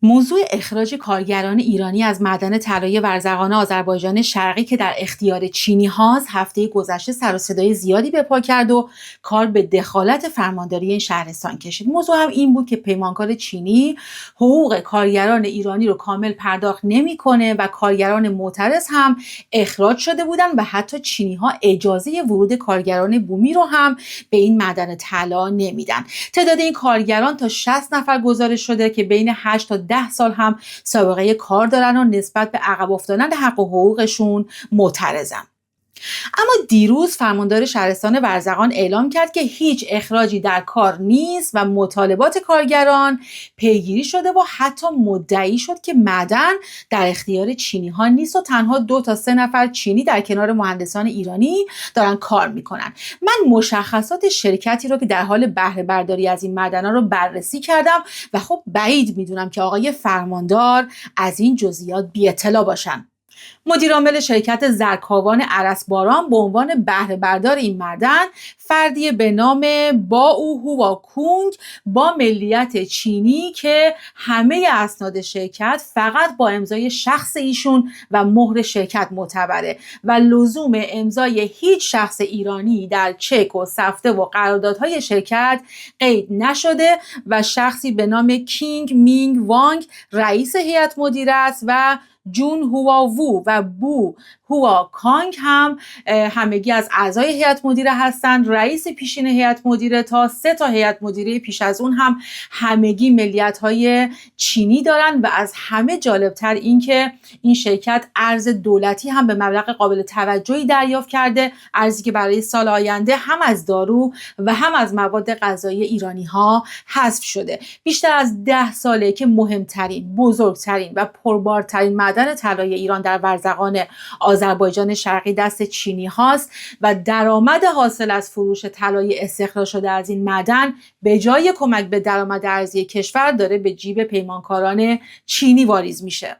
موضوع اخراج کارگران ایرانی از معدن طلای ورزقان آذربایجان شرقی که در اختیار چینی هاست هفته گذشته سر و صدای زیادی به پا کرد و کار به دخالت فرمانداری این شهرستان کشید. موضوع هم این بود که پیمانکار چینی حقوق کارگران ایرانی رو کامل پرداخت نمیکنه و کارگران معترض هم اخراج شده بودن و حتی چینی ها اجازه ورود کارگران بومی رو هم به این معدن طلا نمیدن. تعداد این کارگران تا 60 نفر گزارش شده که بین 8 تا 10 سال هم سابقه کار دارن و نسبت به عقب افتادن حق و حقوقشون معترضن. اما دیروز فرماندار شهرستان ورزقان اعلام کرد که هیچ اخراجی در کار نیست و مطالبات کارگران پیگیری شده و حتی مدعی شد که معدن در اختیار چینی ها نیست و تنها 2 تا 3 نفر چینی در کنار مهندسان ایرانی دارن کار میکنن. من مشخصات شرکتی رو که در حال بهره برداری از این معدن‌ها رو بررسی کردم و خب بعید میدونم که آقای فرماندار از این جزئیات بی اطلاع باشن. مدیر عامل شرکت زرکاوان ارسباران به عنوان بهره بردار این معدن فردی به نام باو هواکونگ با ملیت چینی که همه اسناد شرکت فقط با امضای شخص ایشون و مهر شرکت معتبره و لزوم امضای هیچ شخص ایرانی در چک و سفته و قراردادهای شرکت قید نشده و شخصی به نام کینگ مینگ وانگ رئیس هیئت مدیره است و جون هوا وو و بو هوا کانگ هم همگی از اعضای هیئت مدیره هستند. رئیس پیشین هیئت مدیره تا 3 تا هیئت مدیره پیش از اون هم همگی ملیت‌های چینی دارن و از همه جالبتر این که این شرکت ارز دولتی هم به مبلغ قابل توجهی دریافت کرده، ارزی که برای سال آینده هم از دارو و هم از مواد غذایی ایرانی‌ها حذف شده. بیشتر از 10 ساله که مهمترین، بزرگترین و پربارترین معدن طلای ایران در ورزقان آذربایجان شرقی دست چینی هاست و درآمد حاصل از فروش طلای استخراج شده از این معدن به جای کمک به درآمد ارزی کشور داره به جیب پیمانکاران چینی واریز میشه.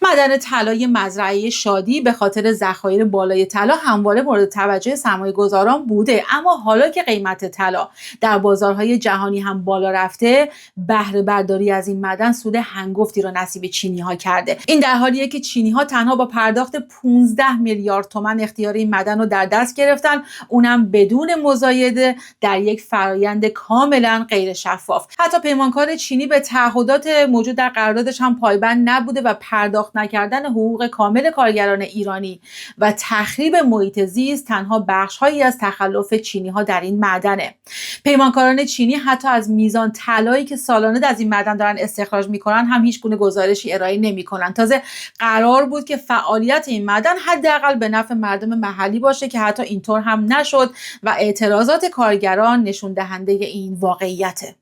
معدن طلای مزرعه شادی به خاطر ذخایر بالای طلا همواره مورد توجه سرمایه‌گذاران بوده، اما حالا که قیمت طلا در بازارهای جهانی هم بالا رفته، بهره برداری از این معدن سود هنگفتی را نصیب چینی‌ها کرده. این در حالیه که چینی‌ها تنها با پرداخت 15 میلیارد تومان اختیار این معدن رو در دست گرفتن، اونم بدون مزایده در یک فرآیند کاملا غیر شفاف. حتی پیمانکار چینی به تعهدات موجود در قراردادش هم پایبند نبوده و پرداخت نکردن حقوق کامل کارگران ایرانی و تخریب محیط زیست تنها بخش‌هایی از تخلف چینی‌ها در این معدنه. پیمانکاران چینی حتی از میزان طلایی که سالانه از این معدن دارن استخراج میکنن هم هیچ گونه گزارشی ارائه نمیکنن. تازه قرار بود که فعالیت این معدن حداقل به نفع مردم محلی باشه که حتی اینطور هم نشد و اعتراضات کارگران نشون دهنده این واقعیته.